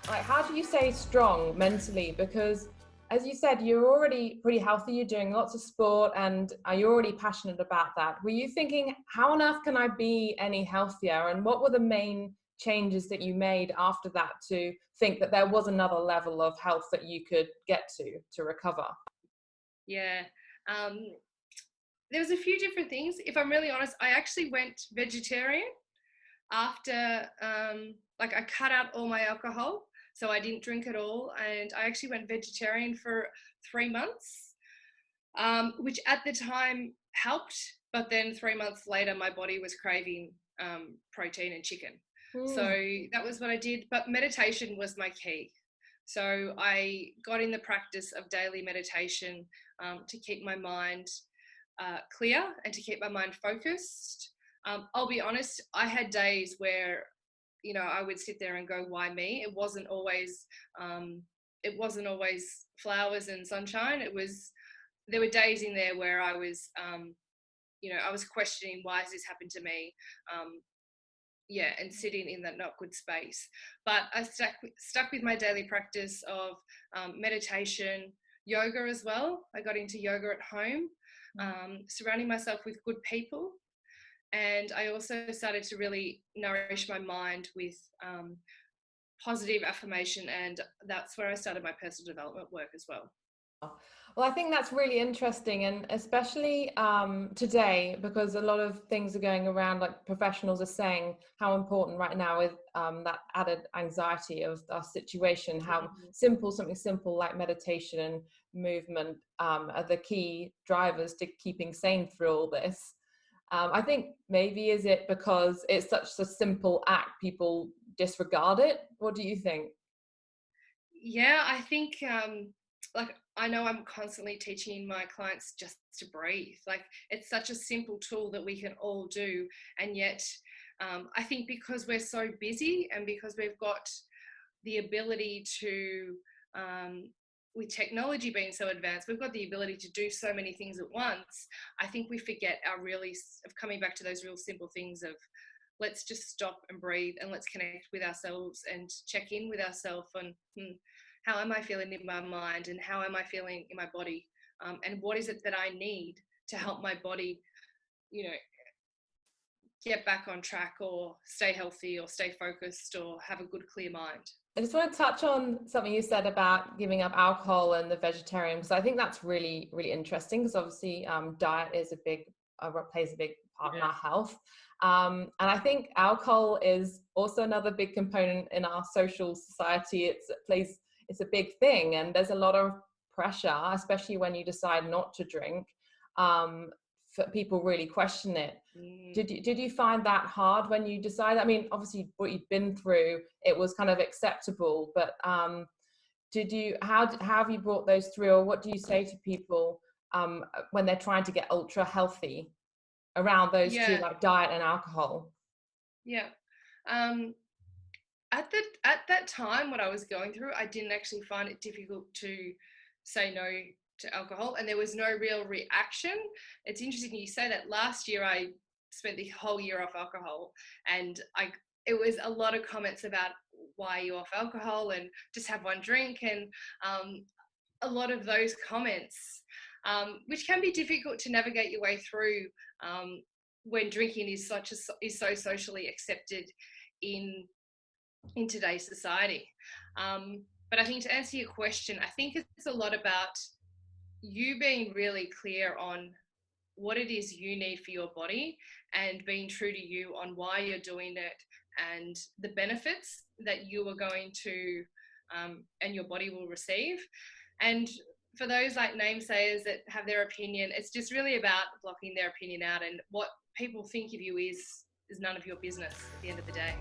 like, how do you stay strong mentally? Because as you said, you're already pretty healthy, you're doing lots of sport and you're already passionate about that. Were you thinking, how on earth can I be any healthier? And what were the main changes that you made after that to think that there was another level of health that you could get to recover? Yeah. Um, there was a few different things. If I'm really honest, I actually went vegetarian after, like I cut out all my alcohol. So I didn't drink at all. And I actually went vegetarian for 3 months, which at the time helped. But then 3 months later, my body was craving protein and chicken. So Hmm. that was what I did. But meditation was my key. So I got in the practice of daily meditation to keep my mind clear and to keep my mind focused. I'll be honest, I had days where, I would sit there and go, why me? It wasn't always flowers and sunshine. There were days in there where I was, I was questioning, why has this happened to me? And sitting in that not good space. But I stuck with my daily practice of meditation, yoga as well. I got into yoga at home, surrounding myself with good people. And I also started to really nourish my mind with positive affirmation. And that's where I started my personal development work as well. Well, I think that's really interesting, and especially today, because a lot of things are going around, like professionals are saying how important right now with that added anxiety of our situation, how something simple like meditation and movement are the key drivers to keeping sane through all this. I think maybe is it because it's such a simple act, people disregard it? What do you think? Yeah, I think like I know I'm constantly teaching my clients just to breathe. Like it's such a simple tool that we can all do, and yet I think because we're so busy and because we've got the ability to, with technology being so advanced, we've got the ability to do so many things at once. I think we forget of coming back to those real simple things of let's just stop and breathe and let's connect with ourselves and check in with ourselves on how am I feeling in my mind and how am I feeling in my body, and what is it that I need to help my body, you know, get back on track or stay healthy or stay focused or have a good clear mind. I just want to touch on something you said about giving up alcohol and the vegetarian, because I think that's really, really interesting. Because obviously, diet is plays a big part in our health, and I think alcohol is also another big component in our social society. It's a big thing, and there's a lot of pressure, especially when you decide not to drink. For people really question it. Did you find that hard when you decided? I mean, obviously what you've been through, it was kind of acceptable, but how have you brought those through, or what do you say to people when they're trying to get ultra healthy around those two, Yeah, like diet and alcohol? yeah. Um, at that time, what I was going through, I didn't actually find it difficult to say no to alcohol, and there was no real reaction. It's interesting you say that. Last year, I spent the whole year off alcohol, and it was a lot of comments about why are you off alcohol and just have one drink, and a lot of those comments, which can be difficult to navigate your way through when drinking is so socially accepted in today's society. But I think to answer your question, I think it's a lot about you being really clear on what it is you need for your body and being true to you on why you're doing it and the benefits that you are going to and your body will receive. And for those like namesayers that have their opinion, it's just really about blocking their opinion out, and what people think of you is none of your business at the end of the day.